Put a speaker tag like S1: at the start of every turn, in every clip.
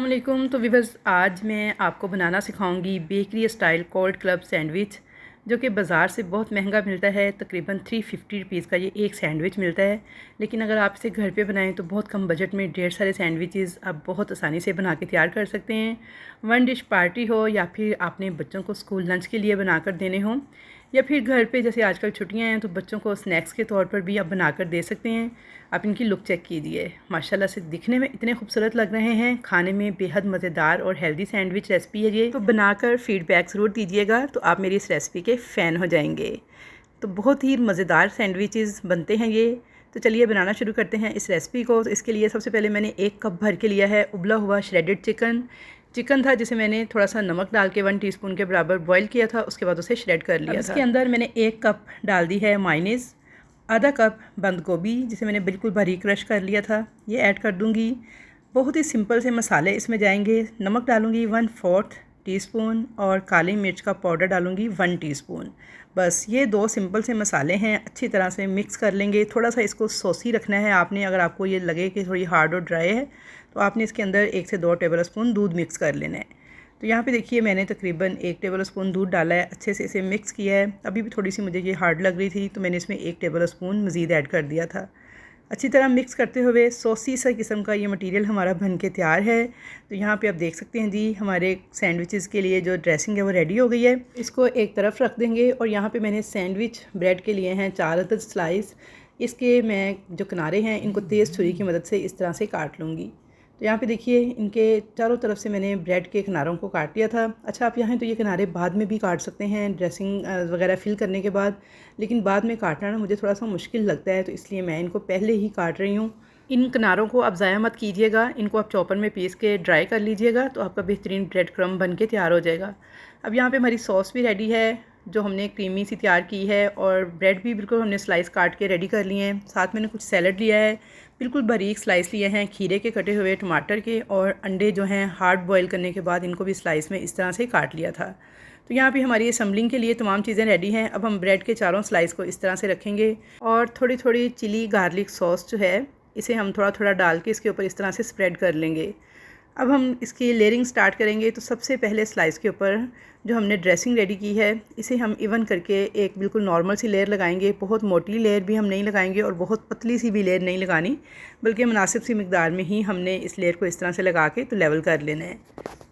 S1: अस्सलामुअलैकुम। तो व्यूअर्स, आज मैं आपको बनाना सिखाऊंगी bakery style cold club sandwich, जो कि बाज़ार से बहुत महंगा मिलता है। तकरीबन 350 रुपीज़ का ये एक सैंडविच मिलता है। लेकिन अगर आप इसे घर पे बनाएं तो बहुत कम बजट में ढेर सारे सैंडविचेस आप बहुत आसानी से बना के तैयार कर सकते हैं। वन डिश पार्टी हो या फिर आपने बच्चों को स्कूल लंच के लिए बनाकर देने हों, या फिर घर पे जैसे आजकल छुट्टियां हैं तो बच्चों को स्नैक्स के तौर पर भी आप बनाकर दे सकते हैं। आप इनकी लुक चेक कीजिए, माशाल्लाह से दिखने में इतने खूबसूरत लग रहे हैं। खाने में बेहद मज़ेदार और हेल्दी सैंडविच रेसिपी है ये। तो बनाकर फ़ीडबैक ज़रूर दीजिएगा, तो आप मेरी इस रेसिपी के फ़ैन हो जाएंगे। तो बहुत ही मज़ेदार सैंडविचेस बनते हैं ये। तो चलिए बनाना शुरू करते हैं इस रेसिपी को। तो इसके लिए सबसे पहले मैंने 1 कप भर के लिया है उबला हुआ श्रेडेड चिकन था, जिसे मैंने थोड़ा सा नमक डाल के 1 टीस्पून के बराबर बॉईल किया था। उसके बाद उसे श्रेड कर लिया था। इसके अंदर मैंने 1 कप डाल दी है मायोनीज़, आधा कप बंद गोभी जिसे मैंने बिल्कुल बारीक क्रश कर लिया था, ये ऐड कर दूंगी। बहुत ही सिंपल से मसाले इसमें जाएंगे। नमक डालूंगी 1/4 टीस्पून और काली मिर्च का पाउडर डालूंगी 1 टीस्पून। बस ये 2 सिंपल से मसाले हैं, अच्छी तरह से मिक्स कर लेंगे। थोड़ा सा इसको सॉसी रखना है आपने। अगर आपको ये लगे कि थोड़ी हार्ड और ड्राई है तो आपने इसके अंदर 1 से 2 टेबल स्पून दूध मिक्स कर लेना है। तो यहाँ पे देखिए मैंने तकरीबन 1 टेबल स्पून दूध डाला है, अच्छे से इसे मिक्स किया है। अभी भी थोड़ी सी मुझे ये हार्ड लग रही थी तो मैंने इसमें 1 टेबल स्पून मज़ीद ऐड कर दिया था। अच्छी तरह मिक्स करते हुए सॉसी सा किस्म का ये मटेरियल हमारा बन के तैयार है। तो यहाँ पे आप देख सकते हैं जी, हमारे सैंडविचेस के लिए जो ड्रेसिंग है वो रेडी हो गई है। इसको एक तरफ रख देंगे और यहाँ पे मैंने सैंडविच ब्रेड के लिए हैं 4 अदद स्लाइस। इसके मैं जो किनारे हैं इनको तेज़ छुरी की मदद से इस तरह से काट लूँगी। तो यहाँ पे देखिए इनके चारों तरफ से मैंने ब्रेड के किनारों को काट लिया था। अच्छा, आप यहाँ तो ये किनारे बाद में भी काट सकते हैं ड्रेसिंग वगैरह फिल करने के बाद, लेकिन बाद में काटना ना मुझे थोड़ा सा मुश्किल लगता है, तो इसलिए मैं इनको पहले ही काट रही हूँ। इन किनारों को आप ज़ाया मत कीजिएगा, इनको आप चॉपर में पीस के ड्राई कर लीजिएगा तो आपका बेहतरीन ब्रेड क्रम्ब बन के तैयार हो जाएगा। अब यहाँ पर हमारी सॉस भी रेडी है जो हमने क्रीमी सी तैयार की है, और ब्रेड भी बिल्कुल हमने स्लाइस काट के रेडी कर लिए हैं। साथ मैंने कुछ सैलड लिया है, बिल्कुल बारीक स्लाइस लिए हैं खीरे के, कटे हुए टमाटर के, और अंडे जो हैं हार्ड बॉईल करने के बाद इनको भी स्लाइस में इस तरह से काट लिया था। तो यहाँ पे हमारी असम्बलिंग के लिए तमाम चीज़ें रेडी हैं। अब हम ब्रेड के चारों स्लाइस को इस तरह से रखेंगे और थोड़ी थोड़ी चिली गार्लिक सॉस जो है इसे हम थोड़ा थोड़ा डाल के इसके ऊपर इस तरह से स्प्रेड कर लेंगे। अब हम इसकी लेयरिंग स्टार्ट करेंगे। तो सबसे पहले स्लाइस के ऊपर जो हमने ड्रेसिंग रेडी की है इसे हम इवन करके एक बिल्कुल नॉर्मल सी लेयर लगाएंगे। बहुत मोटी लेयर भी हम नहीं लगाएंगे और बहुत पतली सी भी लेयर नहीं लगानी, बल्कि मुनासिब सी मिकदार में ही हमने इस लेयर को इस तरह से लगा के तो लेवल कर लेना है।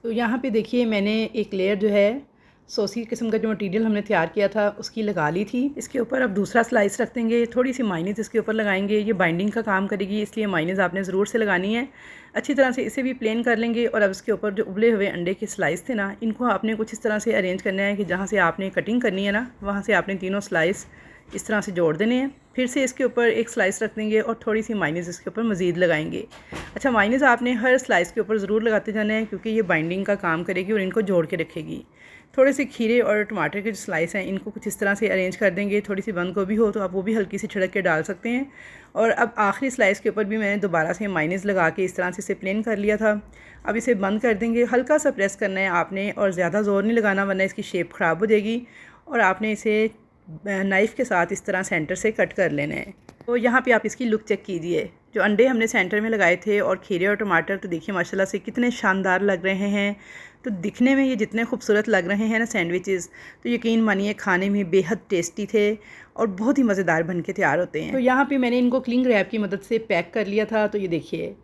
S1: तो यहाँ पे देखिए मैंने एक लेयर जो है सॉसी किस्म का जो मटेरियल हमने तैयार किया था उसकी लगा ली थी। इसके ऊपर अब दूसरा स्लाइस रख देंगे, थोड़ी सी मायोनीज़ इसके ऊपर लगाएंगे। ये बाइंडिंग का काम करेगी, इसलिए मायोनीज़ आपने ज़रूर से लगानी है। अच्छी तरह से इसे भी प्लेन कर लेंगे। और अब इसके ऊपर जो उबले हुए अंडे के स्लाइस थे ना, इनको आपने कुछ इस तरह से अरेंज करना है कि जहाँ से आपने कटिंग करनी है ना, वहाँ से आपने तीनों स्लाइस इस तरह से जोड़ देने हैं। फिर से इसके ऊपर एक स्लाइस रख देंगे और थोड़ी सी मायोनीज़ इसके ऊपर मज़ीद लगाएंगे। अच्छा, मायोनीज़ आपने हर स्लाइस के ऊपर ज़रूर लगाते जाना है क्योंकि ये बाइंडिंग का काम करेगी और इनको जोड़ के रखेगी। थोड़े से खीरे और टमाटर के जो स्लाइस हैं इनको कुछ इस तरह से अरेंज कर देंगे। थोड़ी सी बंद गोभी हो तो आप वो भी हल्की सी छिड़क के डाल सकते हैं। और अब आखिरी स्लाइस के ऊपर भी मैंने दोबारा से मायोनीज़ लगा के इस तरह से इसे प्लेन कर लिया था। अब इसे बंद कर देंगे। हल्का सा प्रेस करना है आपने और ज़्यादा ज़ोर नहीं लगाना, वरना इसकी शेप ख़राब हो जाएगी। और आपने इसे नाइफ़ के साथ इस तरह सेंटर से कट कर लेना है। तो यहाँ पे आप इसकी लुक चेक कीजिए। जो अंडे हमने सेंटर में लगाए थे और खीरे और टमाटर, तो देखिए माशाल्लाह से कितने शानदार लग रहे हैं। तो दिखने में ये जितने खूबसूरत लग रहे हैं ना सैंडविचेस, तो यकीन मानिए खाने में बेहद टेस्टी थे और बहुत ही मज़ेदार बन के तैयार होते हैं। तो यहाँ पे मैंने इनको क्लिंग रैप की मदद से पैक कर लिया था। तो ये देखिए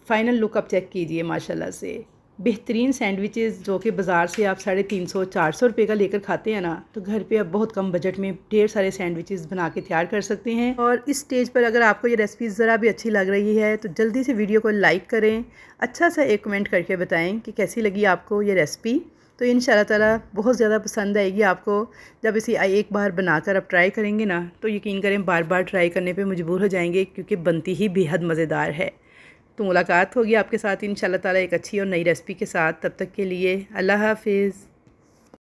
S1: फ़ाइनल लुक आप चेक कीजिए, माशाल्लाह से बेहतरीन सैंडविचेस जो कि बाज़ार से आप 350-400 रुपये का लेकर खाते हैं ना, तो घर पे आप बहुत कम बजट में ढेर सारे सैंडविचेस बना के तैयार कर सकते हैं। और इस स्टेज पर अगर आपको ये रेसिपी ज़रा भी अच्छी लग रही है तो जल्दी से वीडियो को लाइक करें, अच्छा सा एक कमेंट करके बताएं कि कैसी लगी आपको ये रेसिपी। तो इंशाल्लाह ताला बहुत ज़्यादा पसंद आएगी आपको। जब इसे एक बार बनाकर आप ट्राई करेंगे ना, तो यकीन करें बार बार ट्राई करने पे मजबूर हो जाएंगे क्योंकि बनती ही बेहद मज़ेदार है। तो मुलाकात होगी आपके साथ इंशाल्लाह ताला एक अच्छी और नई रेसिपी के साथ। तब तक के लिए अल्लाह हाफ़िज़।